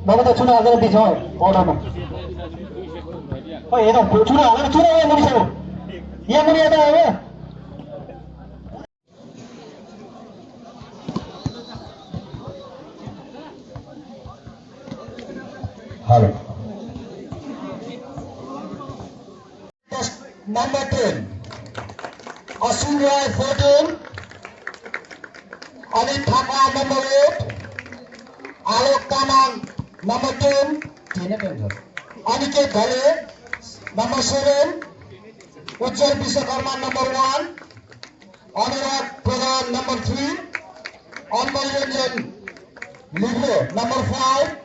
너보다 준호 하자는 비죠? 너무. 얘도 준호 하자는 준호의 무리세요. 이 무리 하다 왜? Hello. Number 10. Asim Roy 14. Anit Thapa number 8. Alok Tamang number 10. Aniket Dhale number 7. Ujjwal Biswakarma number 1. Anurag Pradhan number 3. Anbalyanjan Ligre number 5.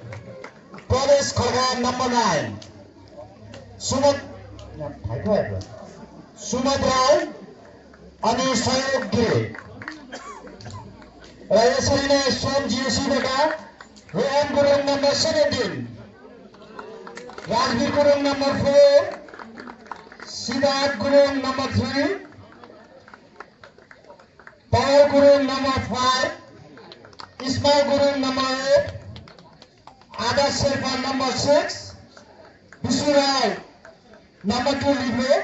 Pradesh Kharga number 9. Sumad Rai अनि सहयोग गिरे र यसरी नै सोम जीएसीबाट Rohan Gurung number 17, Rajveer Gurung number 4, Siddharth Gurung number 3, Pawan Gurung number 5, Ismail Gurung number 8, Adarsh Sherpa number 6, Vishnu Rai number 2 लिब्रे,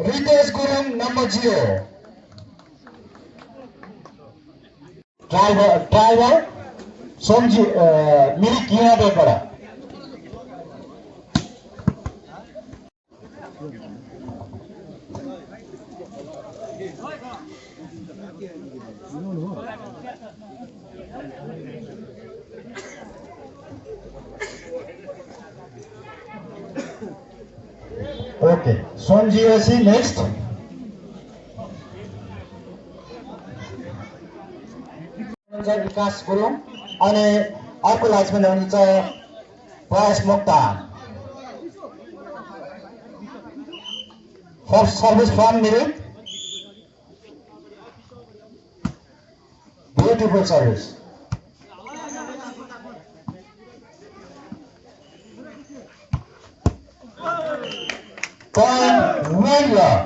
Ritesh Gurung number 0. Driver सोमजी मिरिक युनाइटेडबाट ओके सोमजी एसी नेक्स्ट विकास गुरुङ अनि अर्को लाइन्सम्यान हुनुहुन्छ Prayas Moktan. First service from Mirik, beautiful service. Point 1 love.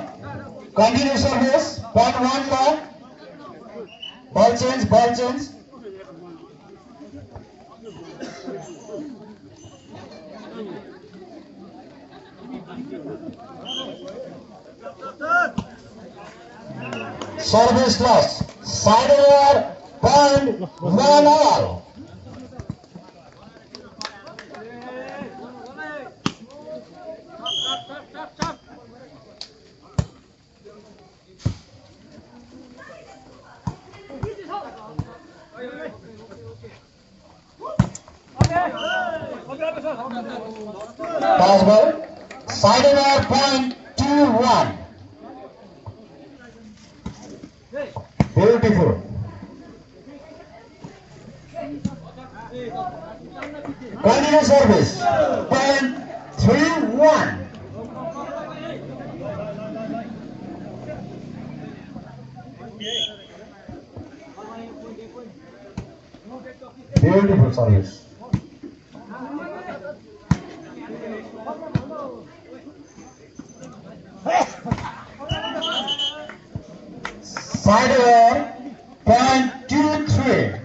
Continue service. Point 1 love. Ball change, ball change. Service loss. Side over. Point 1 all. Pass ball. Side over. Point 2-1. Beautiful. Continue service. Point 3-1. Beautiful service. Side over. Point 2-3.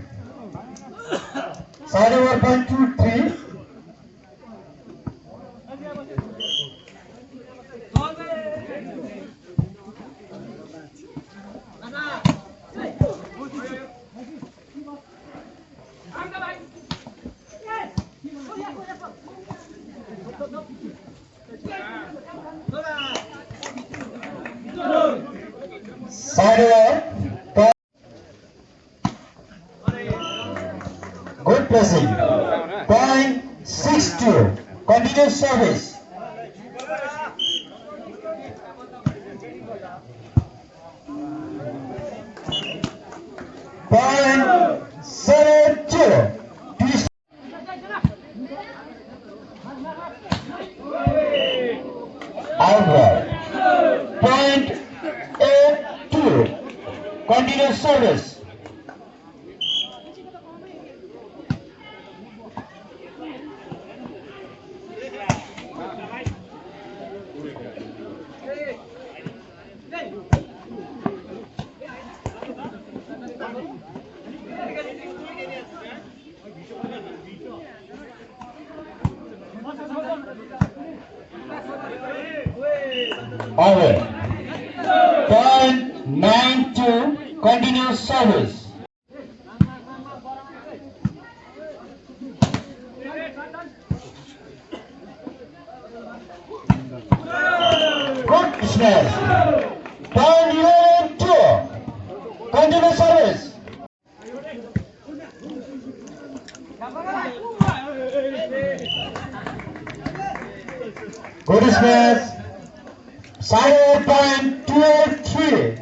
Side over. Point 2-3. Side over. Good pressing. Point 6-2. Continue service. Point 7-2. Outward. Point Away. Point 9-2. Continuous service. Good smash. Point 11-2. Continuous service. Good smash. Side point 12-3.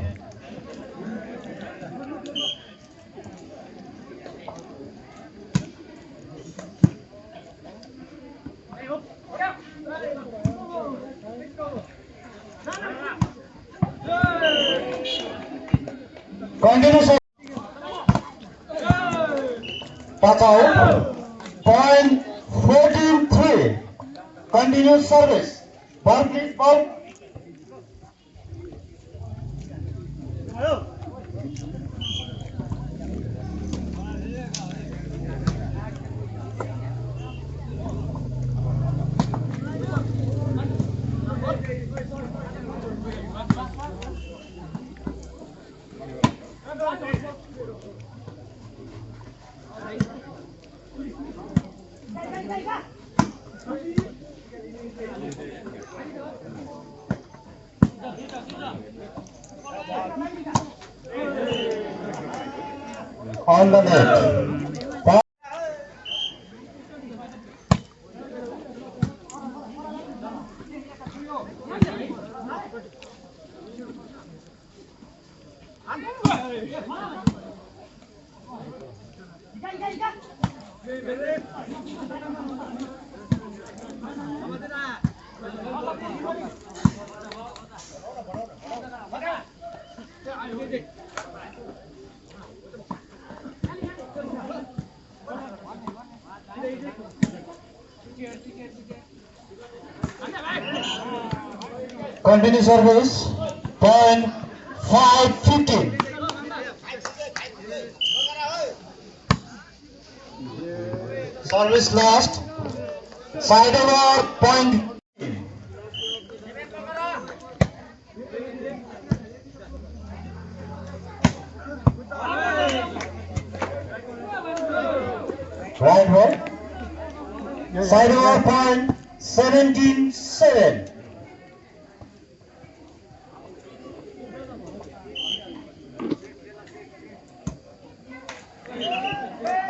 Continuous. Touch out. Point 14-3. Continuous service. Ball please, ball. On the net. Continue service. Point 5-15. Service lost. Side over. Point. Right one. Side over. Point 17-7.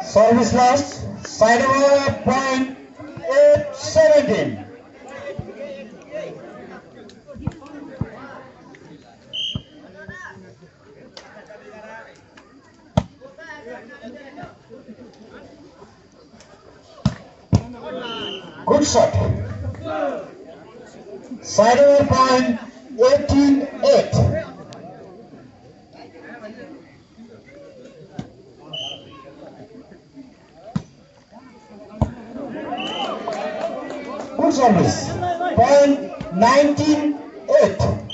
Service lost. Side over. Point 8-17. Good shot. Side over. Point 18-8. Good service. Point 19-8.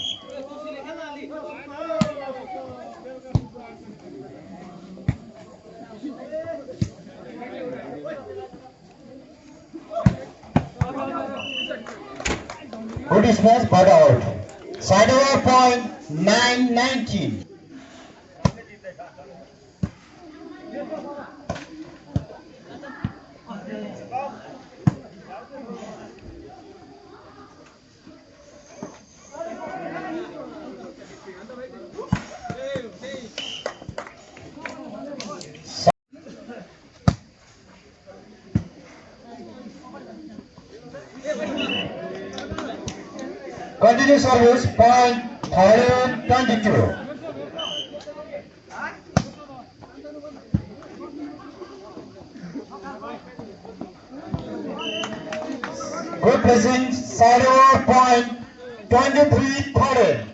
Good smash but out. Side over. Point 9-19. Continue service. Point 22. Good pressing. Side over. Point 23-30.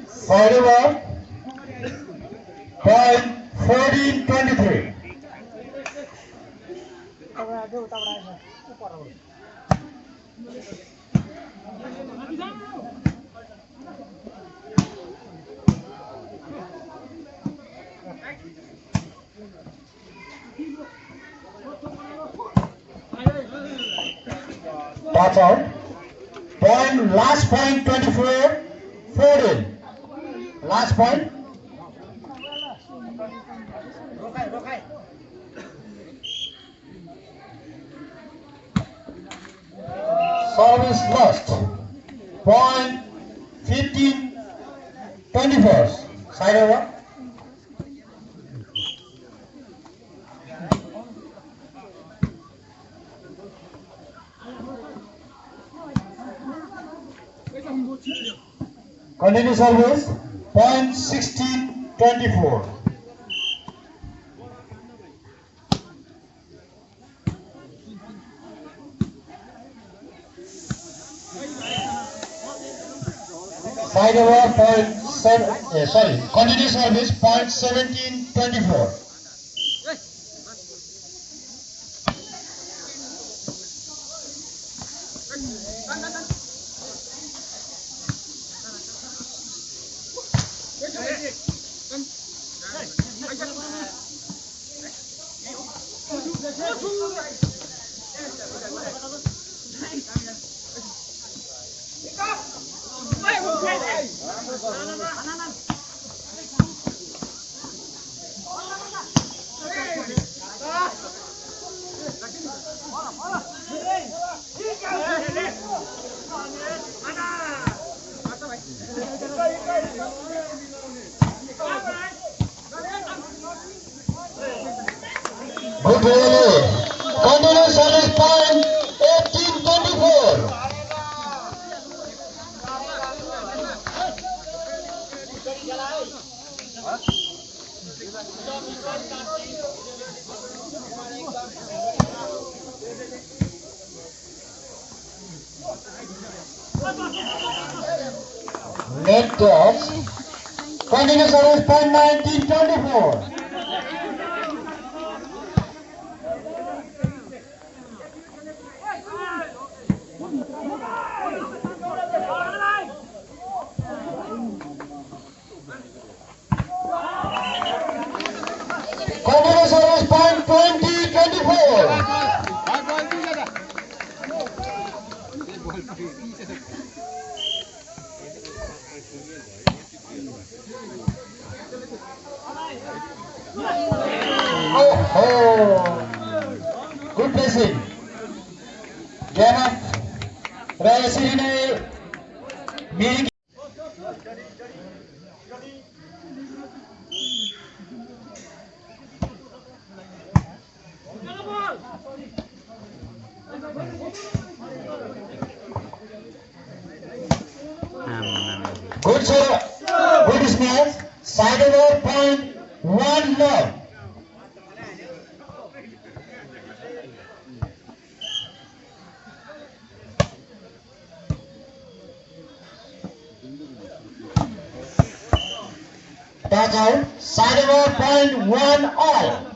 Side over. Point 14-23. That's out. Point, last point 24, 14. Last point. Service lost. Point 15, 24. Side over. Continue service. Point 16, 24. Side over point 7, sorry, continue service point 17, 24. Good rally. Continue service point 18, 24. Net toss. Continue service point 19, 24. Continue service point 20, 24. Oh, good placing. Game of Rayasirine Mirik. Good sir, good smash. Side over point 1 love. Back out. Side over point 1 all.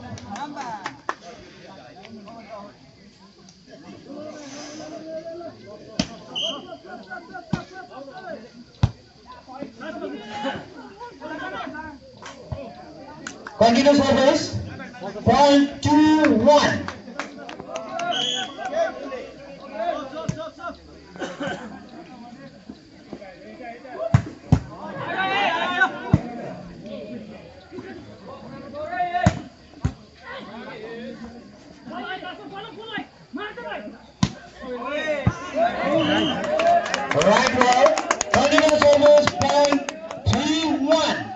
Continue service. Point 2, 1. Right ball. Continue service. Point 3, 1.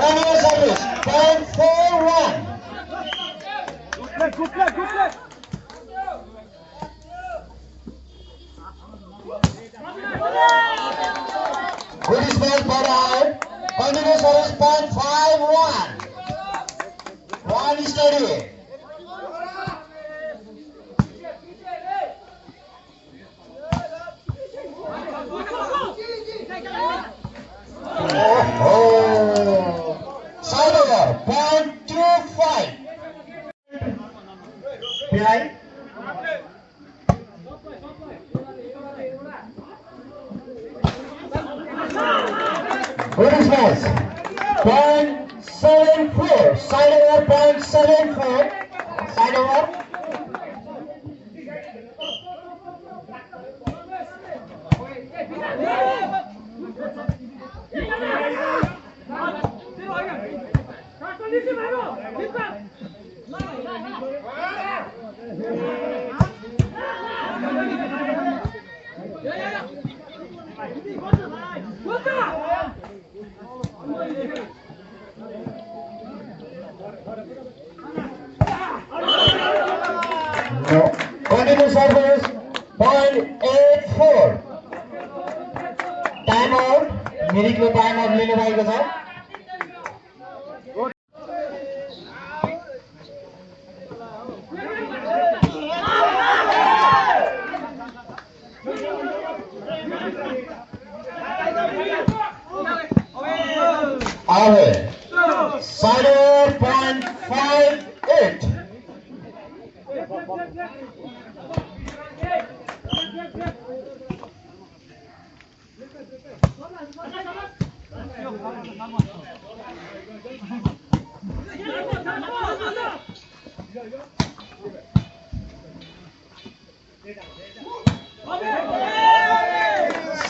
Continue service. Point 4, 1. Good play. Good smash for out. Continue service point 5, 1. 1 steady. 0.25. Behind. Good smash. 0.74. Side over 0.74. Side over. No. Continue service. 0.84. Time out. Mirik le time out लिने भएको छ. Away. Side over 0.58.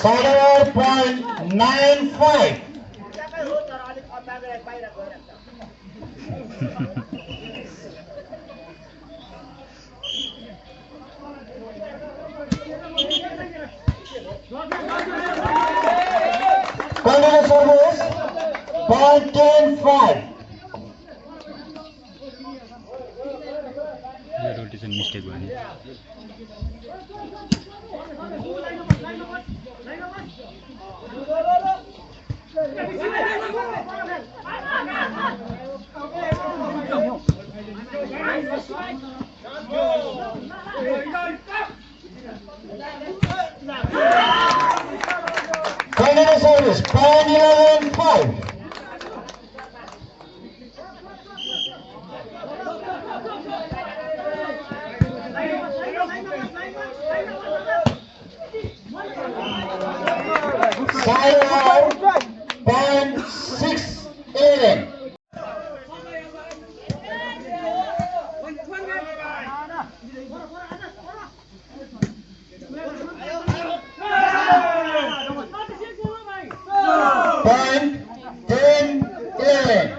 Side over 0.95. Continue service. 0.105. rotation mistake भयो नि. Continue service. 0.115. Side out 0.611. Point 10-11.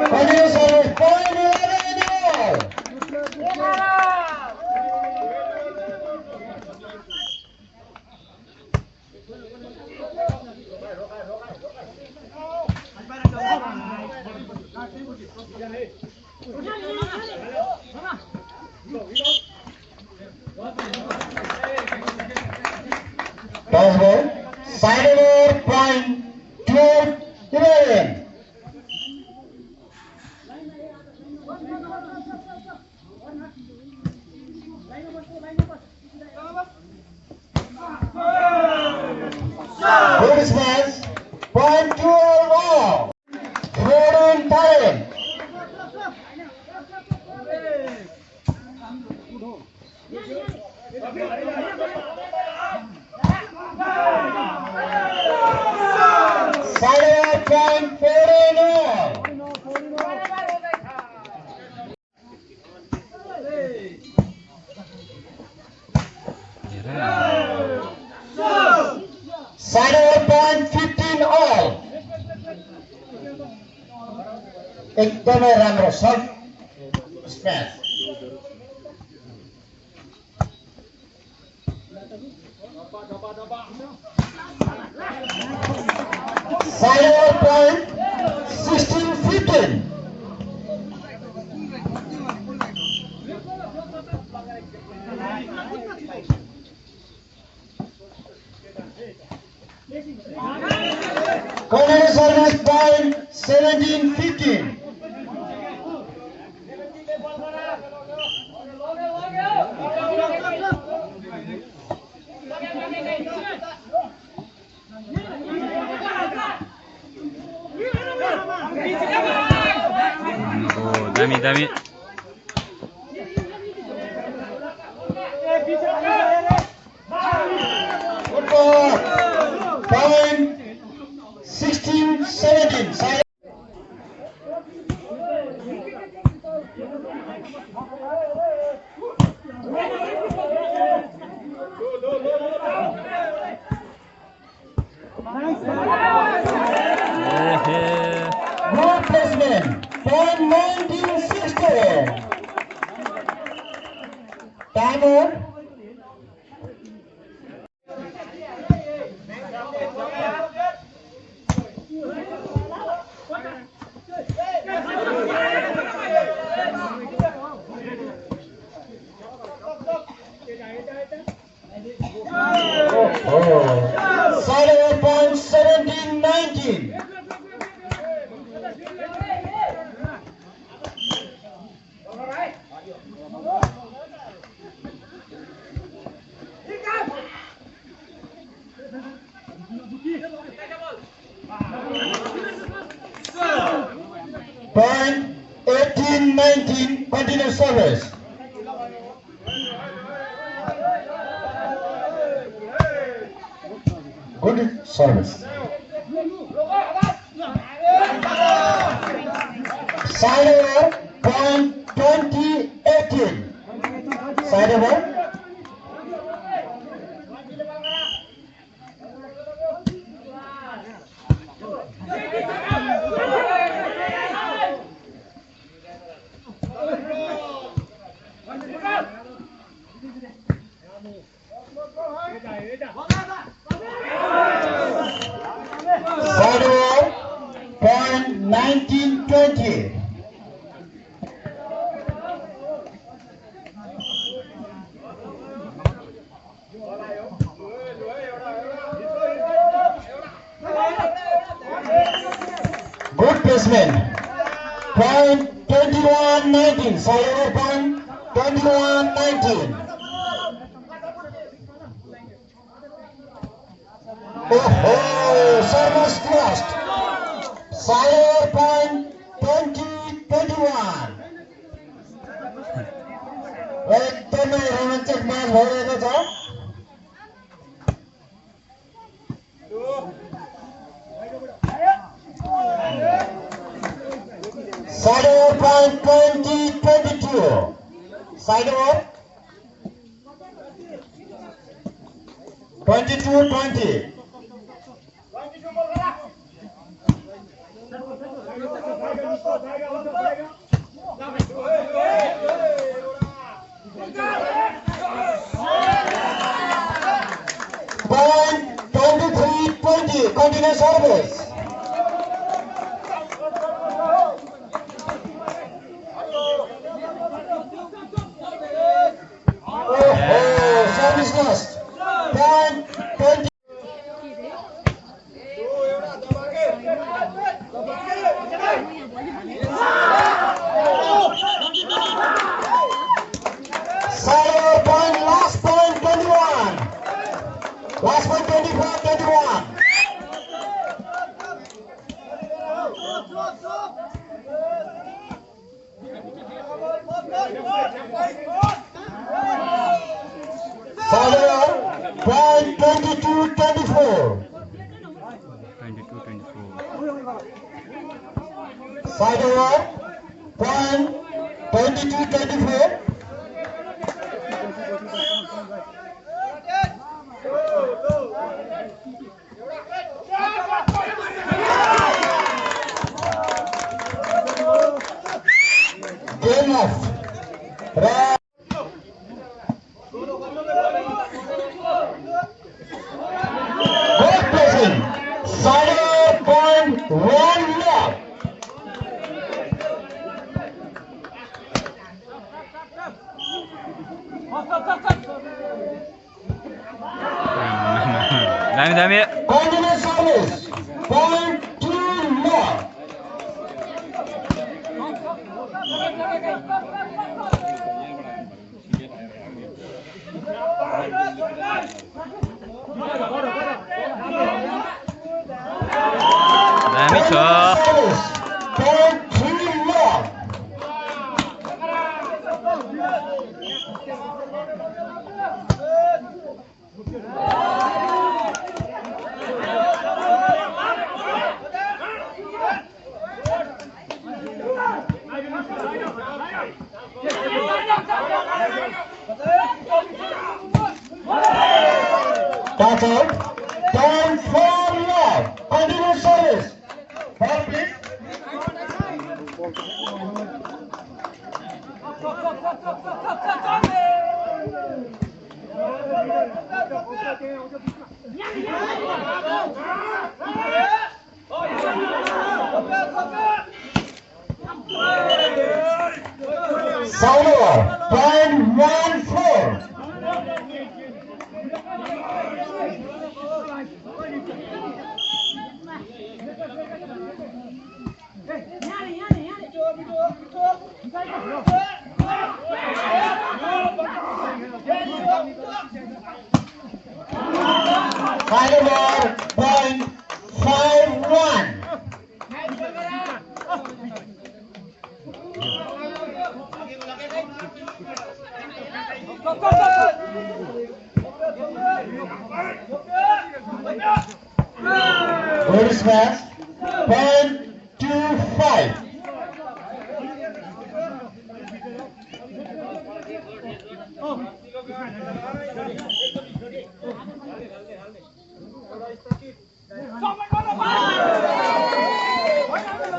Continue service. 0.11. Possible. Side over 0.1211. Good smash. 0.201. Throw-in time. Side over 0.409. Side over 0.15 all. एकदमै राम्रो serve स्म्याश. Side over 0.1615. Corner service point 17-15. Oh, dami. Point 16-17. Good placement. Point 19-16. Time out. Side over point 17-19. Point 18-19. Continuous service. Good service. Side over point 20-18. Side over. Side over point 19-20. Good placement. Point 21-19. Side over point 21-19. Oh, service lost. Side over point 20-21. एकदमै रोमाञ्चक match भइरहेको छ। Side over point 20-22. Side over 22-20. Point 23-20. Continuous service. Service lost. Point 20. Side point, last point 21. Last point 24-21. Side point 22-24. 22-24. Side over point 22-24. Game off. Good placing. Side over point 1 left. Dami, dami. Continuous service. Point 2 more. Dami, Cho. Service. Point 3 more. That's out. Point 4 more. Continuous service. Ball please. Follower. Point 1-4. Final ball, point 5-1. Good smash, point 2-5.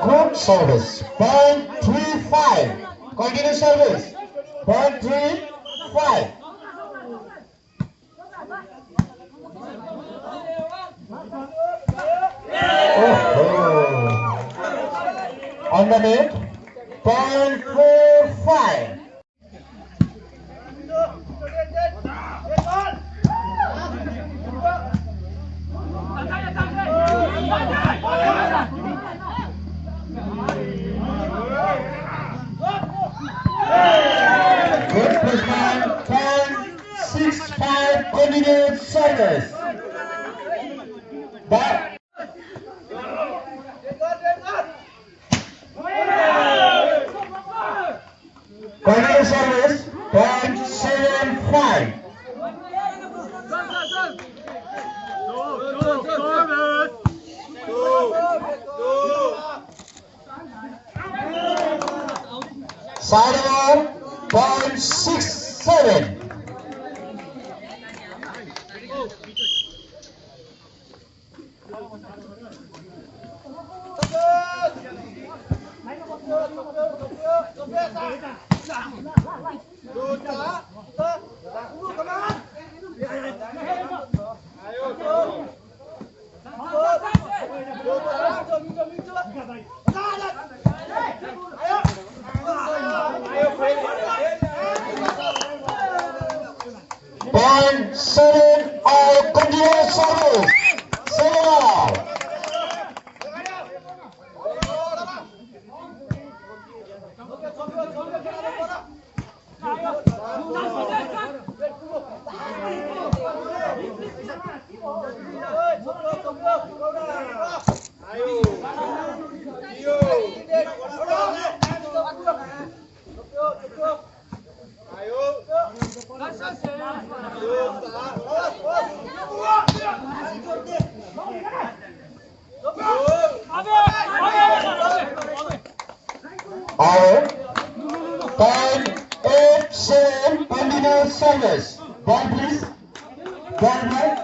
Good service. Point 3-5. Continue service. Point 3-5. Oh. On the net. Point 4-5. Good placement, point 6-5, continued service. But continued service, point 7-5. Side over, point 6-7. Point 7 all continuous service. 7 all. All. Point 8-7 continuous service. Ball please. Ball back.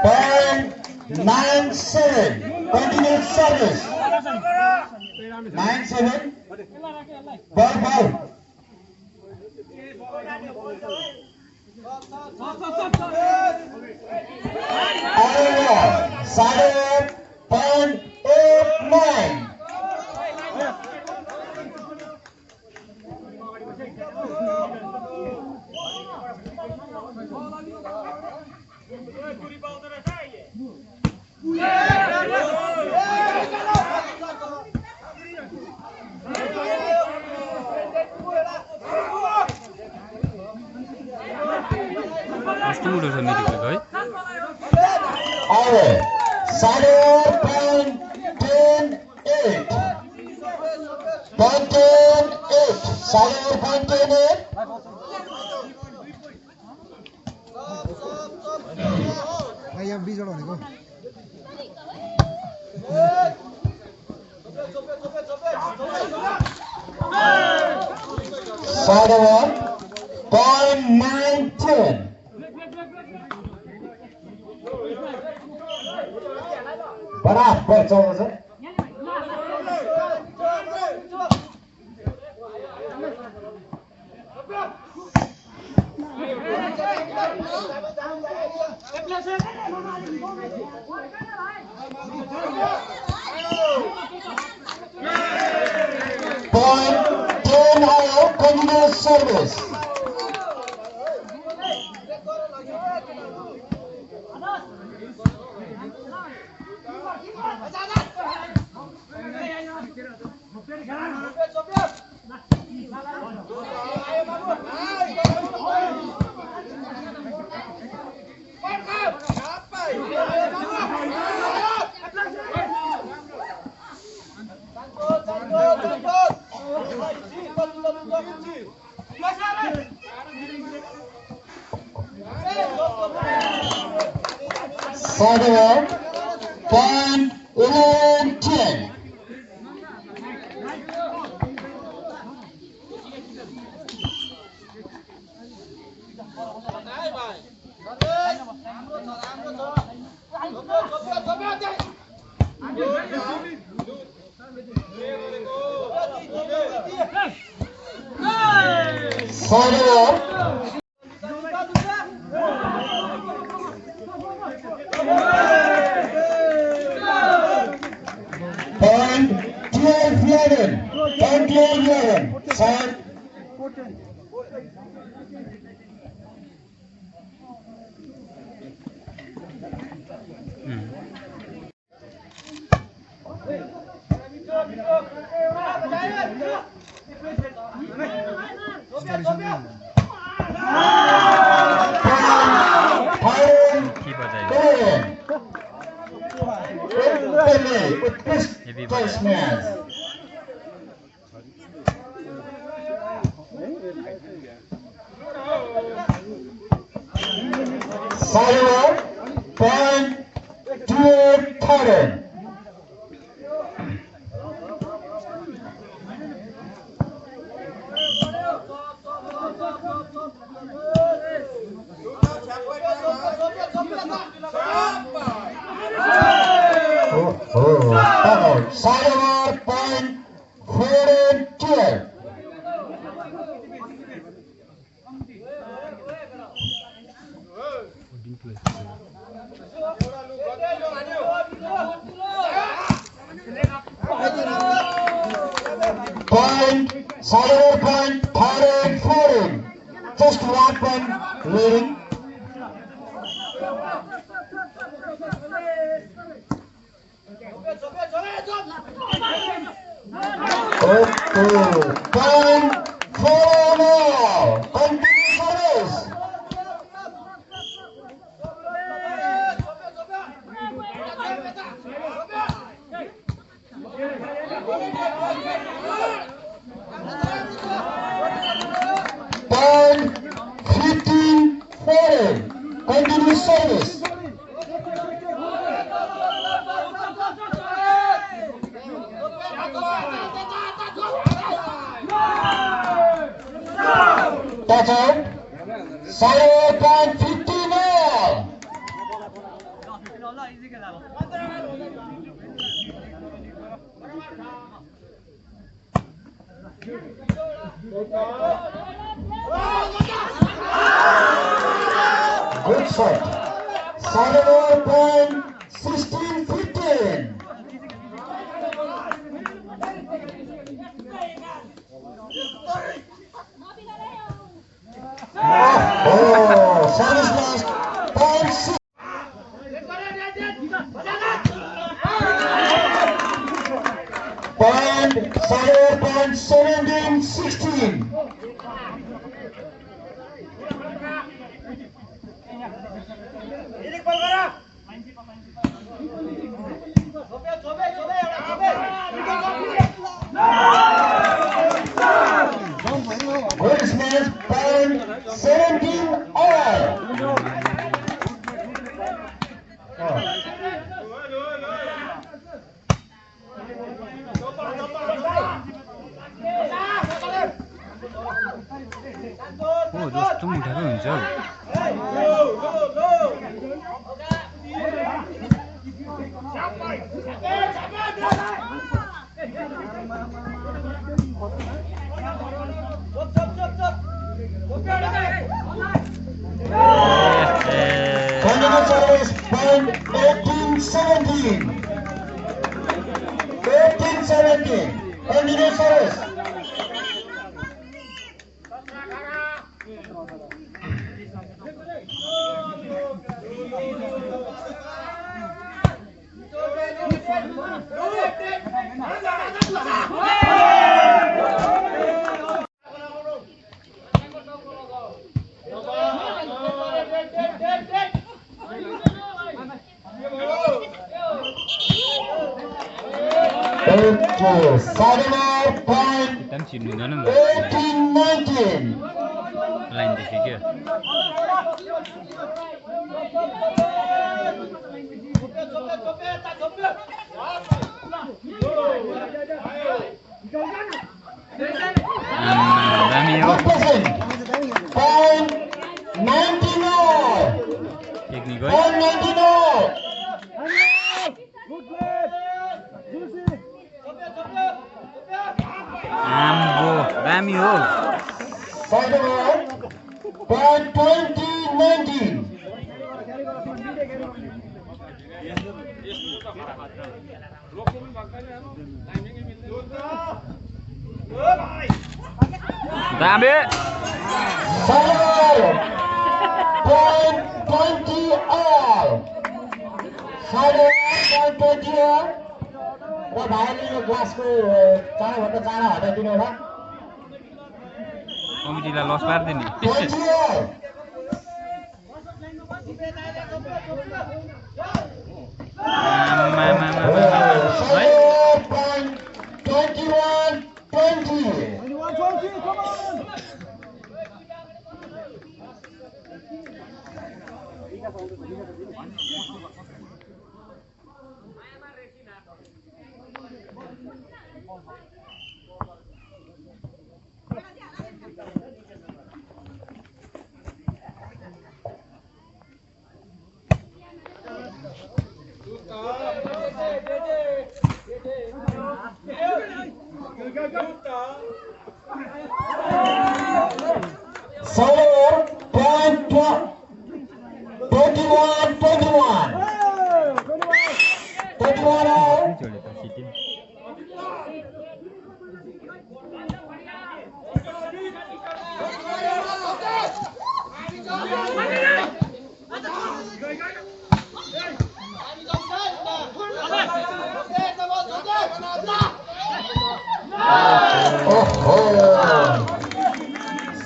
Point 9-7 continuous service. 9-7. Ball ball. All 7.89. कस्तो उठो छ मिरिकको है Over 7.10.8. 7.10.8. भाइ यहाँ बिजोड भनेको Sarawak 0.910. बराबर चल्दैछ Point 10 आयो continuous service. Sarawak 0.1110. Sarawak point 1211. Side. के बजाइ Sarawak 0.213. Sarawak 0.412. Sarawak 0.414. Just 1 point leading. Point 4 now. Continue service. Point 15-4. Continue service. Touch out. Sarawak point 50 now. Good shot. Sarawak point 16 Point 17-16. Good smash, point 17 all. Oh, जस्तो मुठाको हुन्छ हौ। Continuous service, point 18-17. 18-17. Continuous service. Okay, Sadhana point एकदम छिर्नु हुँदैन नि 18-19. लाइनदेखि क्या दामी हो Point 19 all. Technique है Point 19 all. आम्बो दामी हो Sadhana point 20-19. दामी Sadhana point 20 all. Sadhana point 20 all. र भाइले यो ग्लासको चाँडोभन्दा चाँडो हटाइदिनु होला। कमिटीलाई लस पारिदिने 20 all. है Point 21-20. Sadhana point 21-21. 21 all.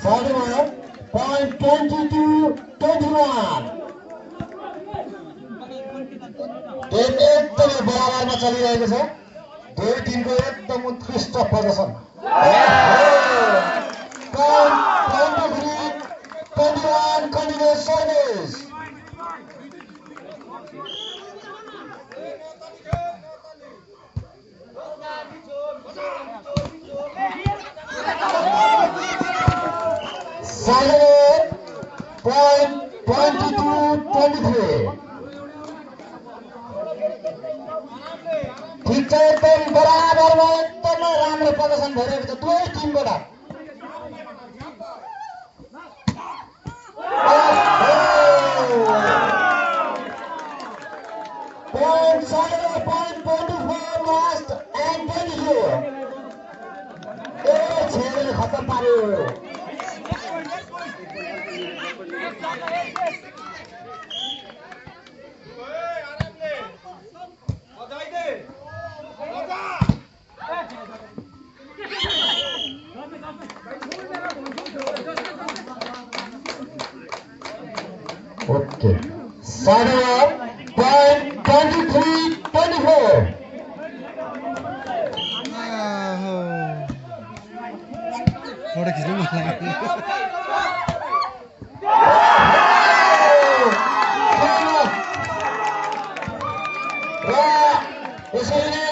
Sadhana point 22-21. Game एकदमै बराबरमा चलिरहेको छ। दुई टिमको एकदम उत्कृष्ट प्रदर्शन। Point 23-21 continuous service. Sadhana point 22-23. ठिक छ एकदम बराबरमा एकदमै राम्रो प्रदर्शन भइरहेको छ दुवै टिमबाट। Point Sadhana point 24 last and 22. छेडले खत्तम पार्यो। point 23-24. फोटो खिच्नु मन लाग्यो यसरी नै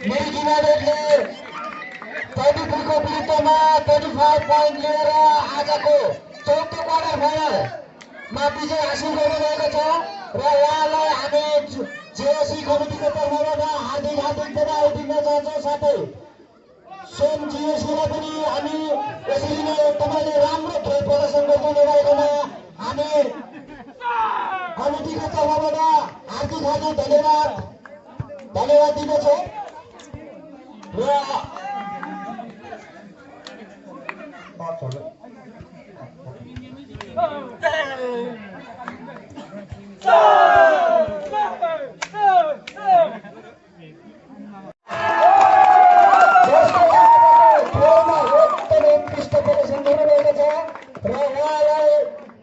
मिरिक युनाइटेडले 23 को विरुद्धमा 25 पोइन्ट लिएर आजको चौथो क्वार्टर फाइनलमा विजय हासिल गरिरहेको छ र उहाँलाई हामी जेएससी कमिटीको तर्फबाट हार्दिक बधाई दिन चाहन्छौँ। साथै सोम जेएससीलाई पनि हामी यसरी नै तपाईँले राम्रो खेल प्रदर्शन गर्दै भएकोमा हामी कमिटीको तर्फबाट हार्दिक धन्यवाद दिँदछौँ र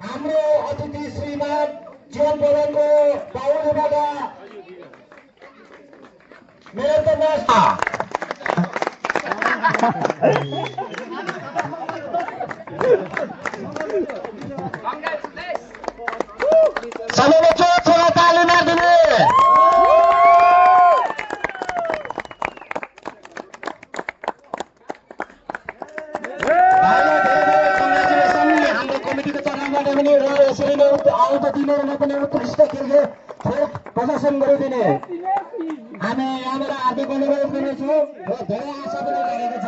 हाम्रो अतिथि श्रीमान जीवन प्रधानको बाहुलीबाट मेरो त सबैले छोरा ताली मारिदिने हाम्रो कमिटीको तर्फबाट पनि र यसरी नै आउँदो दिनहरूमा पनि उत्कृष्ट खेल प्रदर्शन गरिदिने हामी यहाँबाट हार्दिक अनुरोध गर्नेछौँ र धेरै आशा पनि गरेको छ।